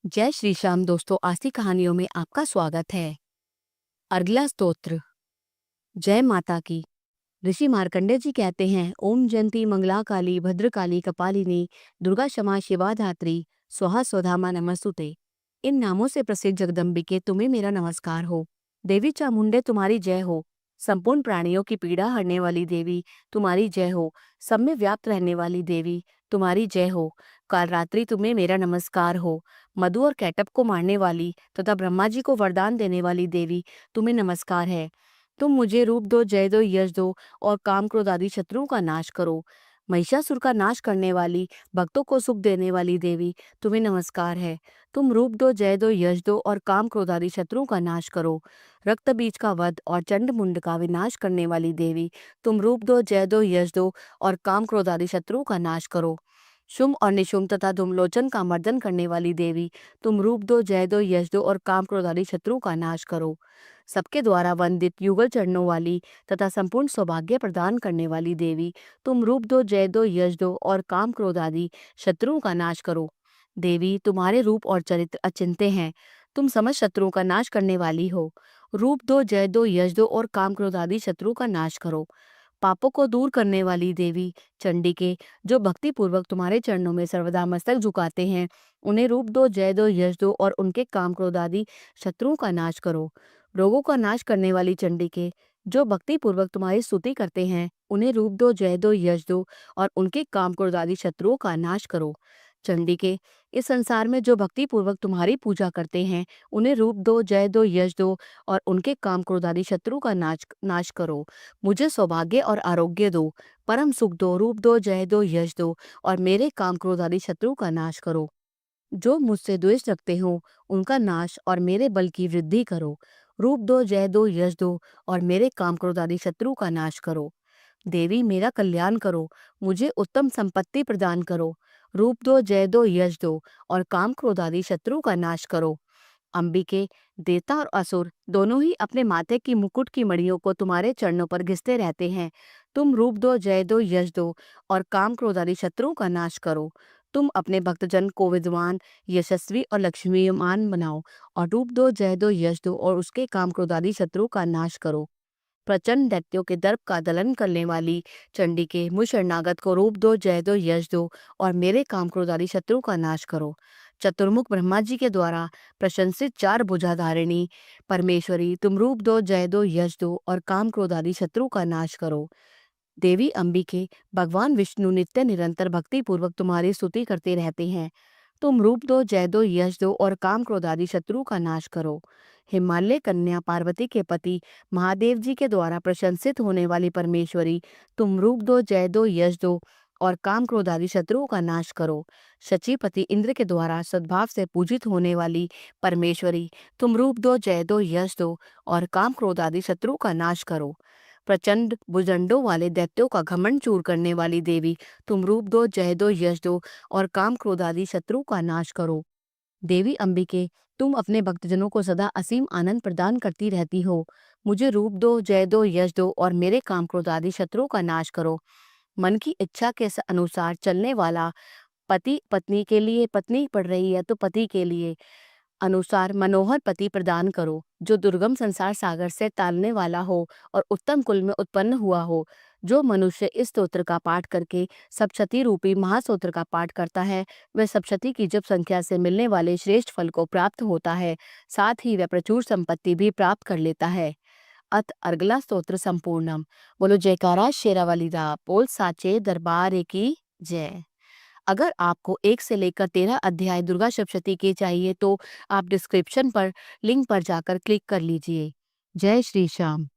जय श्री श्याम दोस्तों, आज की कहानियों में आपका स्वागत है। अगला स्तोत्र। जय माता की। ऋषि मार्कंडेय जी कहते हैं, ओम जयंती मंगला काली भद्रकाली कपालिनी दुर्गा क्षमा शिवा धात्री स्वाहा स्वधा मां नमस्तुते। इन नामों से प्रसिद्ध जगदम्बिके तुम्हें मेरा नमस्कार हो। देवी चामुंडे तुम्हारी जय हो। संपूर्ण प्राणियों की पीड़ा हरने वाली देवी तुम्हारी जय हो। सब में व्याप्त रहने वाली देवी तुम्हारी जय हो। काल रात्रि तुम्हें मेरा नमस्कार हो। मधु और कैटअप को मारने वाली तथा ब्रह्मा जी को वरदान देने वाली देवी तुम्हें नमस्कार है। तुम मुझे रूप दो, जय दो, यश दो और काम क्रोध आदि शत्रुओं का नाश करो। महिषासुर का नाश करने वाली, भक्तों को सुख देने वाली देवी तुम्हें नमस्कार है। तुम रूप दो, जय दो, यश दो और काम क्रोध आदि शत्रुओं का नाश करो। रक्त बीज का वध और चंड मुंड का विनाश करने वाली देवी तुम रूप दो, जय दो, यश दो और काम क्रोध आदि शत्रुओं का नाश करो। शुंभ और निशुंभ तथा धूम्रलोचन का मर्दन करने वाली देवी तुम रूप दो, जय दो, यश दो और काम क्रोध आदि शत्रुओं का नाश करो। सबके द्वारा वंदित युगल चरणों वाली तथा संपूर्ण सौभाग्य प्रदान करने वाली देवी तुम रूप दो, जय दो, यश दो और काम क्रोध आदि शत्रुओं का नाश करो। देवी तुम्हारे रूप और चरित्र अचिंत्य हैं। तुम समस्त शत्रुओं का नाश करने वाली हो। रूप दो, जय दो, यश दो और काम क्रोध आदि शत्रुओं का नाश करो। पापों को दूर करने वाली देवी चंडिके, जो भक्ति पूर्वक तुम्हारे चरणों में सर्वदा मस्तक झुकाते हैं, उन्हें रूप दो, जय दो, यश दो और उनके काम क्रोध आदि शत्रुओं का नाश करो। रोगों का नाश करने वाली चंडिके, जो भक्ति पूर्वक तुम्हारी स्तुति करते हैं, उन्हें रूप दो, जय दो, यश दो और उनके काम क्रोध आदि शत्रुओं का नाश करो। चंडिके, इस संसार में जो भक्ति पूर्वक तुम्हारी पूजा करते हैं, उन्हें रूप दो, जय दो, यश दो और उनके काम क्रोध आदि शत्रु का नाश करो। मुझे सौभाग्य और आरोग्य दो, परम सुख दो, रूप दो, जय दो, यश दो और मेरे काम क्रोध आदि शत्रु का नाश करो। जो मुझसे द्वेष रखते हो, उनका नाश और मेरे बल की वृद्धि करो। रूप दो, जय दो, यश दो और मेरे काम क्रोध आदि शत्रु का नाश करो। देवी मेरा कल्याण करो, मुझे उत्तम संपत्ति प्रदान करो। रूप दो, जय दो, यश दो और काम क्रोध आदि शत्रु का नाश करो। अंबिके, देवता और असुर दोनों ही अपने माथे की मुकुट की मणियों को तुम्हारे चरणों पर घिसते रहते हैं। तुम रूप दो, जय दो, यश दो और काम क्रोध आदि शत्रुओं का नाश करो। तुम अपने भक्तजन को विद्वान, यशस्वी और लक्ष्मीमान बनाओ और रूप दो, जय दो, यश दो और उसके काम क्रोध आदि शत्रुओं का नाश करो। प्रचंड दैत्यों के दर्प का दलन करने वाली चंडिके, मुझ शरणागत को रूप दो, जय दो, यश दो और मेरे काम क्रोध आदि शत्रु का नाश करो। चतुर्मुख ब्रह्मा जी के द्वारा प्रशंसित चार भुजाधारिणी परमेश्वरी, तुम रूप दो, जय दो, यश दो और काम क्रोध आदि शत्रु का नाश करो। देवी अंबिके, भगवान विष्णु नित्य निरंतर भक्ति पूर्वक तुम्हारी स्तुति करते रहते हैं। तुम रूप दो, जय दो, यश दो और काम क्रोध आदि शत्रु का नाश करो। हिमालय कन्या पार्वती के पति महादेव जी के द्वारा प्रशंसित होने वाली परमेश्वरी, तुम रूप दो, जय दो, यश दो और काम क्रोध आदि शत्रुओं का नाश करो। शचीपति इंद्र के द्वारा सद्भाव से पूजित होने वाली परमेश्वरी, तुम रूप दो, जय दो, यश दो और काम क्रोध आदि शत्रुओं का नाश करो। प्रचंड भुजंडों वाले दैत्यों का घमंड चूर करने वाली देवी, तुम रूप दो, जय दो, यश दो और काम क्रोध आदि शत्रु का नाश करो। देवी अंबिके, तुम अपने भक्तजनों को सदा असीम आनंद प्रदान करती रहती हो। मुझे रूप दो, जय दो, यश दो और मेरे काम क्रोध आदि शत्रुओं का नाश करो। मन की इच्छा के अनुसार चलने वाला, पति पत्नी के लिए पत्नी पड़ रही है तो पति के लिए अनुसार मनोहर पति प्रदान करो, जो दुर्गम संसार सागर से तालने वाला हो और उत्तम कुल में उत्पन्न हुआ हो। जो मनुष्य इस स्तोत्र का पाठ करके सप्तशती रूपी महास्तोत्र का पाठ करता है, वह सप्तशती की जप संख्या से मिलने वाले श्रेष्ठ फल को प्राप्त होता है। साथ ही वह प्रचुर संपत्ति भी प्राप्त कर लेता है। अत अगला स्तोत्र संपूर्णम। बोलो जयकारा शेरावाली दा, बोल साचे दरबार की जय। अगर आपको 1 से लेकर 13 अध्याय दुर्गा सप्तशती के चाहिए तो आप डिस्क्रिप्शन पर लिंक पर जाकर क्लिक कर लीजिए। जय श्री श्याम।